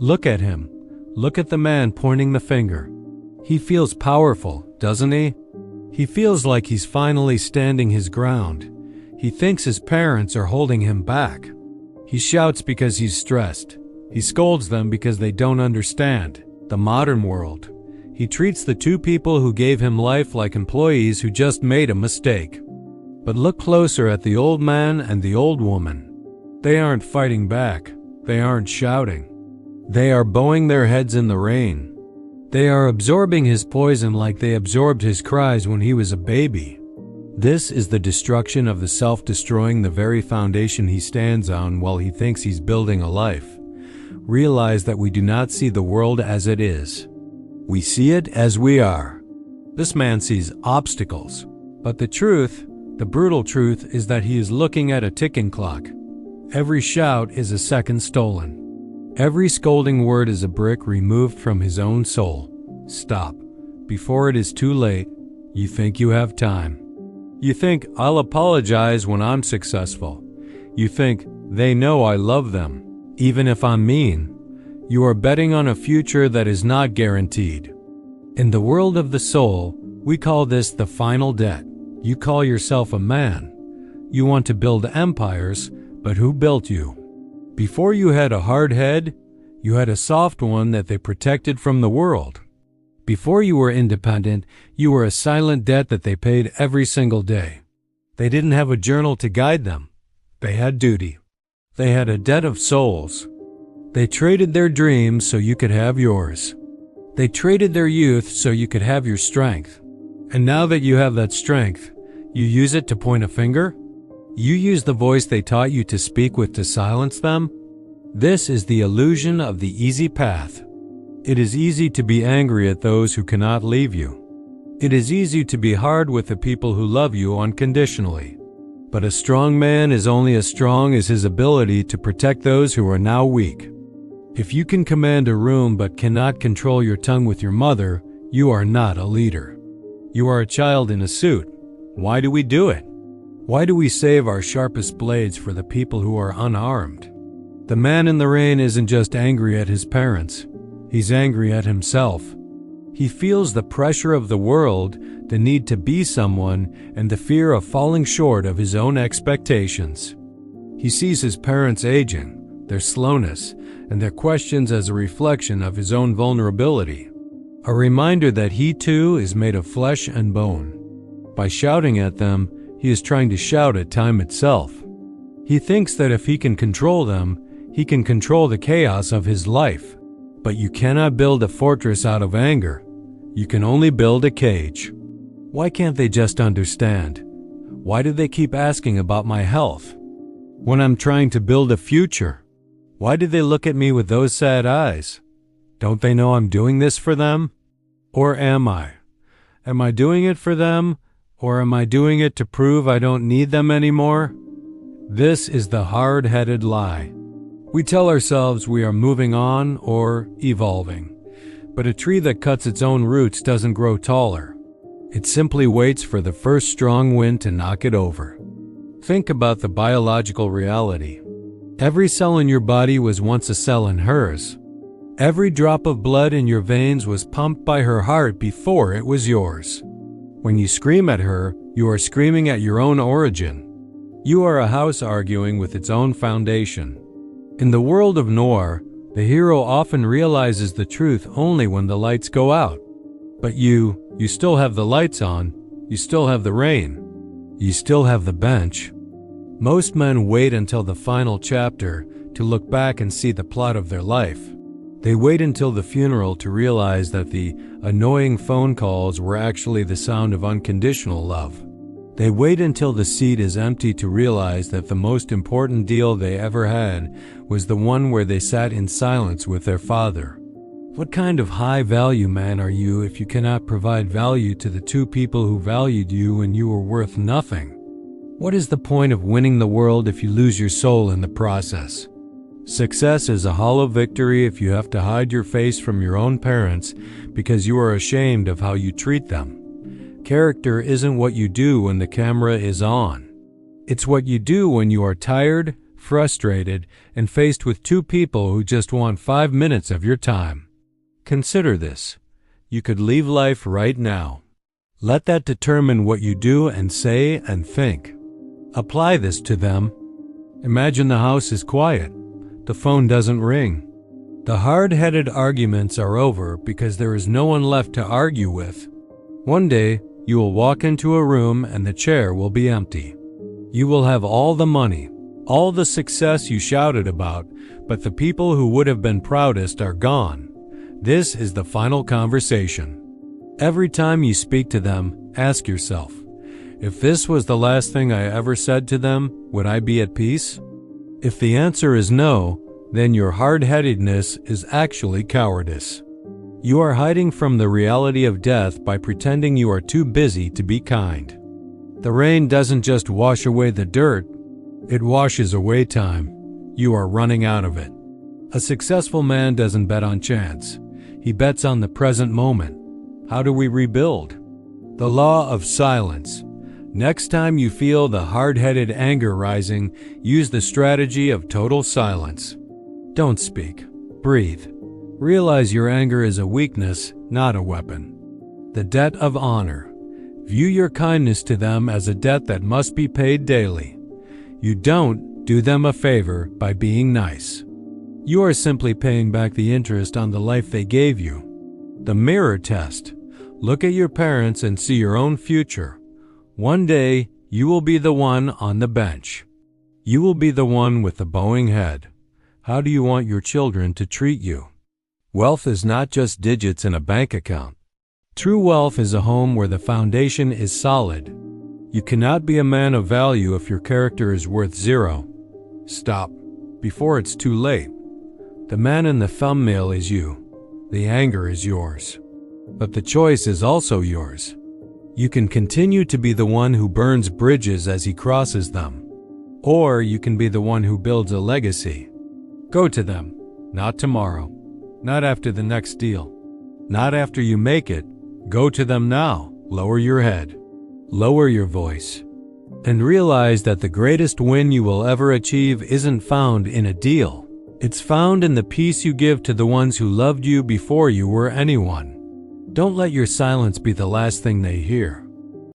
Look at him. Look at the man pointing the finger. He feels powerful, doesn't he? He feels like he's finally standing his ground. He thinks his parents are holding him back. He shouts because he's stressed. He scolds them because they don't understand the modern world. He treats the two people who gave him life like employees who just made a mistake. But look closer at the old man and the old woman. They aren't fighting back. They aren't shouting. They are bowing their heads in the rain. They are absorbing his poison like they absorbed his cries when he was a baby. This is the destruction of the self destroying the very foundation he stands on while he thinks he's building a life. Realize that we do not see the world as it is. We see it as we are. This man sees obstacles, but the truth, the brutal truth, is that he is looking at a ticking clock. Every shout is a second stolen. Every scolding word is a brick removed from his own soul. Stop. Before it is too late. You think you have time. You think, I'll apologize when I'm successful. You think, they know I love them, even if I'm mean. You are betting on a future that is not guaranteed. In the world of the soul, we call this the final debt. You call yourself a man. You want to build empires, but who built you? Before you had a hard head, you had a soft one that they protected from the world. Before you were independent, you were a silent debt that they paid every single day. They didn't have a journal to guide them. They had duty. They had a debt of souls. They traded their dreams so you could have yours. They traded their youth so you could have your strength. And now that you have that strength, you use it to point a finger? You use the voice they taught you to speak with to silence them? This is the illusion of the easy path. It is easy to be angry at those who cannot leave you. It is easy to be hard with the people who love you unconditionally. But a strong man is only as strong as his ability to protect those who are now weak. If you can command a room but cannot control your tongue with your mother, you are not a leader. You are a child in a suit. Why do we do it? Why do we save our sharpest blades for the people who are unarmed? The man in the rain isn't just angry at his parents. He's angry at himself. He feels the pressure of the world, the need to be someone, and the fear of falling short of his own expectations. He sees his parents aging, their slowness, and their questions as a reflection of his own vulnerability. A reminder that he too is made of flesh and bone. By shouting at them, he is trying to shout at time itself. He thinks that if he can control them, he can control the chaos of his life. But you cannot build a fortress out of anger. You can only build a cage. Why can't they just understand? Why do they keep asking about my health? When I'm trying to build a future, why do they look at me with those sad eyes? Don't they know I'm doing this for them? Or am I? Am I doing it for them? Or am I doing it to prove I don't need them anymore? This is the hard-headed lie. We tell ourselves we are moving on or evolving, but a tree that cuts its own roots doesn't grow taller. It simply waits for the first strong wind to knock it over. Think about the biological reality. Every cell in your body was once a cell in hers. Every drop of blood in your veins was pumped by her heart before it was yours. When you scream at her, you are screaming at your own origin. You are a house arguing with its own foundation. In the world of noir, the hero often realizes the truth only when the lights go out. But you still have the lights on, you still have the rain, you still have the bench. Most men wait until the final chapter to look back and see the plot of their life. They wait until the funeral to realize that the annoying phone calls were actually the sound of unconditional love. They wait until the seat is empty to realize that the most important deal they ever had was the one where they sat in silence with their father. What kind of high-value man are you if you cannot provide value to the two people who valued you when you were worth nothing? What is the point of winning the world if you lose your soul in the process? Success is a hollow victory if you have to hide your face from your own parents because you are ashamed of how you treat them. Character isn't what you do when the camera is on. It's what you do when you are tired, frustrated, and faced with two people who just want 5 minutes of your time. Consider this. You could leave life right now. Let that determine what you do and say and think. Apply this to them. Imagine the house is quiet. The phone doesn't ring. The hard-headed arguments are over because there is no one left to argue with. One day, you will walk into a room and the chair will be empty. You will have all the money, all the success you shouted about, but the people who would have been proudest are gone. This is the final conversation. Every time you speak to them, ask yourself, if this was the last thing I ever said to them, would I be at peace? If the answer is no, then your hard-headedness is actually cowardice. You are hiding from the reality of death by pretending you are too busy to be kind. The rain doesn't just wash away the dirt, it washes away time. You are running out of it. A successful man doesn't bet on chance. He bets on the present moment. How do we rebuild? The law of silence. Next time you feel the hard-headed anger rising, use the strategy of total silence. Don't speak. Breathe. Realize your anger is a weakness, not a weapon. The debt of honor. View your kindness to them as a debt that must be paid daily. You don't do them a favor by being nice. You are simply paying back the interest on the life they gave you. The mirror test. Look at your parents and see your own future. One day, you will be the one on the bench. You will be the one with the bowing head. How do you want your children to treat you? Wealth is not just digits in a bank account. True wealth is a home where the foundation is solid. You cannot be a man of value if your character is worth zero. Stop, before it's too late. The man in the thumbnail is you. The anger is yours. But the choice is also yours. You can continue to be the one who burns bridges as he crosses them. Or you can be the one who builds a legacy. Go to them, not tomorrow, not after the next deal, not after you make it. Go to them now. Lower your head, lower your voice, and realize that the greatest win you will ever achieve isn't found in a deal. It's found in the peace you give to the ones who loved you before you were anyone. Don't let your silence be the last thing they hear.